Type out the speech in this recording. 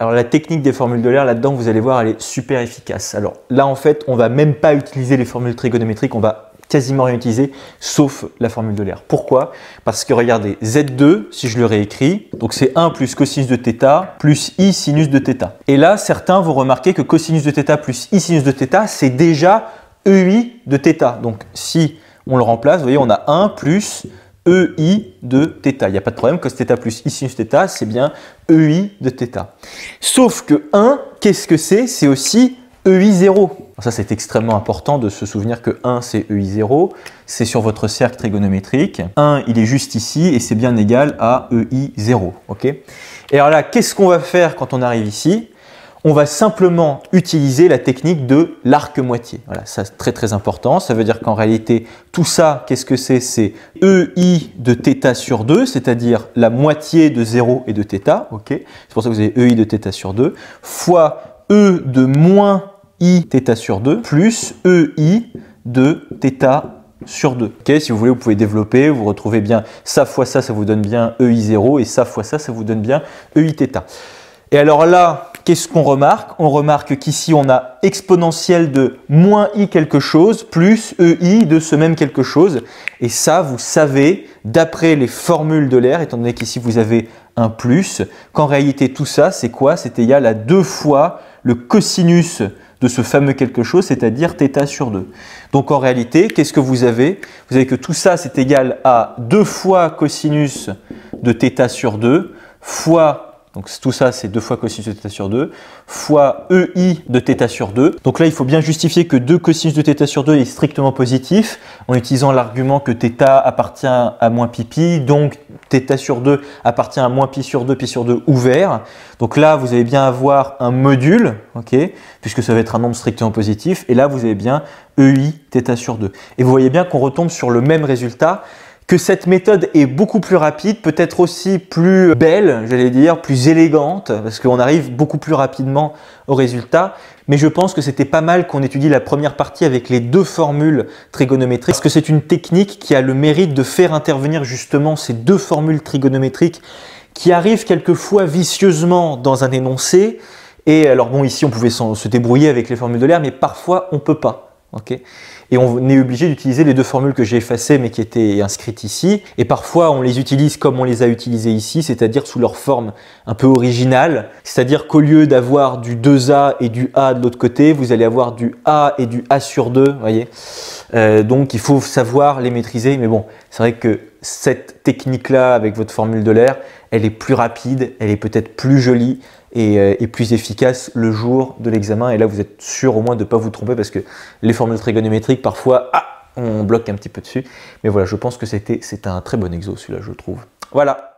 Alors la technique des formules de l'air, là-dedans, vous allez voir, elle est super efficace. Alors là, en fait, on va même pas utiliser les formules trigonométriques, on va quasiment rien utiliser, sauf la formule de l'air. Pourquoi? Parce que regardez, Z2, si je le réécris, donc c'est 1 plus cosinus de θ plus I sinus de θ. Et là, certains vont remarquer que cosinus de θ plus I sinus de θ, c'est déjà EI de θ. Donc si on le remplace, vous voyez, on a 1 plus EI de θ. Il n'y a pas de problème, cos θ plus I sinus θ, c'est bien EI de θ. Sauf que 1, qu'est-ce que c'est? C'est aussi EI0. Ça, c'est extrêmement important de se souvenir que 1, c'est EI0. C'est sur votre cercle trigonométrique. 1, il est juste ici et c'est bien égal à EI0. Okay, et alors là, qu'est-ce qu'on va faire quand on arrive ici? On va simplement utiliser la technique de l'arc moitié. Voilà, ça c'est très très important. Ça veut dire qu'en réalité, tout ça, qu'est-ce que c'est? C'est EI de θ sur 2, c'est-à-dire la moitié de 0 et de θ. Okay, c'est pour ça que vous avez EI de θ sur 2, fois E de moins I θ sur 2, plus EI de θ sur 2. Okay, si vous voulez, vous pouvez développer, vous retrouvez bien ça fois ça, ça vous donne bien EI0, et ça fois ça, ça vous donne bien EI θ. Et alors là, qu'est-ce qu'on remarque? On remarque qu'ici, on a exponentielle de moins i quelque chose plus EI de ce même quelque chose. Et ça, vous savez, d'après les formules de l'air, étant donné qu'ici, vous avez un plus, qu'en réalité, tout ça, c'est quoi? C'est égal à 2 fois le cosinus de ce fameux quelque chose, c'est-à-dire θ sur 2. Donc en réalité, qu'est-ce que vous avez? Vous avez que tout ça, c'est égal à 2 fois cosinus de θ sur 2 fois, donc tout ça c'est 2 fois cosinus de θ sur 2, fois EI de θ sur 2. Donc là, il faut bien justifier que 2 cosinus de θ sur 2 est strictement positif, en utilisant l'argument que θ appartient à moins pi, donc θ sur 2 appartient à moins pi sur 2 ouvert. Donc là, vous allez bien avoir un module, okay, puisque ça va être un nombre strictement positif, et là, vous avez bien EI θ sur 2. Et vous voyez bien qu'on retombe sur le même résultat, que cette méthode est beaucoup plus rapide, peut-être aussi plus belle, j'allais dire, plus élégante, parce qu'on arrive beaucoup plus rapidement au résultat. Mais je pense que c'était pas mal qu'on étudie la première partie avec les 2 formules trigonométriques, parce que c'est une technique qui a le mérite de faire intervenir justement ces 2 formules trigonométriques qui arrivent quelquefois vicieusement dans un énoncé. Et alors bon, ici on pouvait se débrouiller avec les formules de l'air, mais parfois on peut pas. Okay, et on est obligé d'utiliser les 2 formules que j'ai effacées mais qui étaient inscrites ici. Et parfois on les utilise comme on les a utilisées ici, c'est-à-dire sous leur forme un peu originale. C'est-à-dire qu'au lieu d'avoir du 2a et du a de l'autre côté, vous allez avoir du a et du a sur 2. Voyez, donc il faut savoir les maîtriser. Mais bon, c'est vrai que cette technique-là avec votre formule de l'air, elle est plus rapide, elle est peut-être plus jolie et plus efficace le jour de l'examen. Et là, vous êtes sûr au moins de ne pas vous tromper parce que les formules trigonométriques, parfois, on bloque un petit peu dessus. Mais voilà, je pense que c'était un très bon exo celui-là, je trouve. Voilà.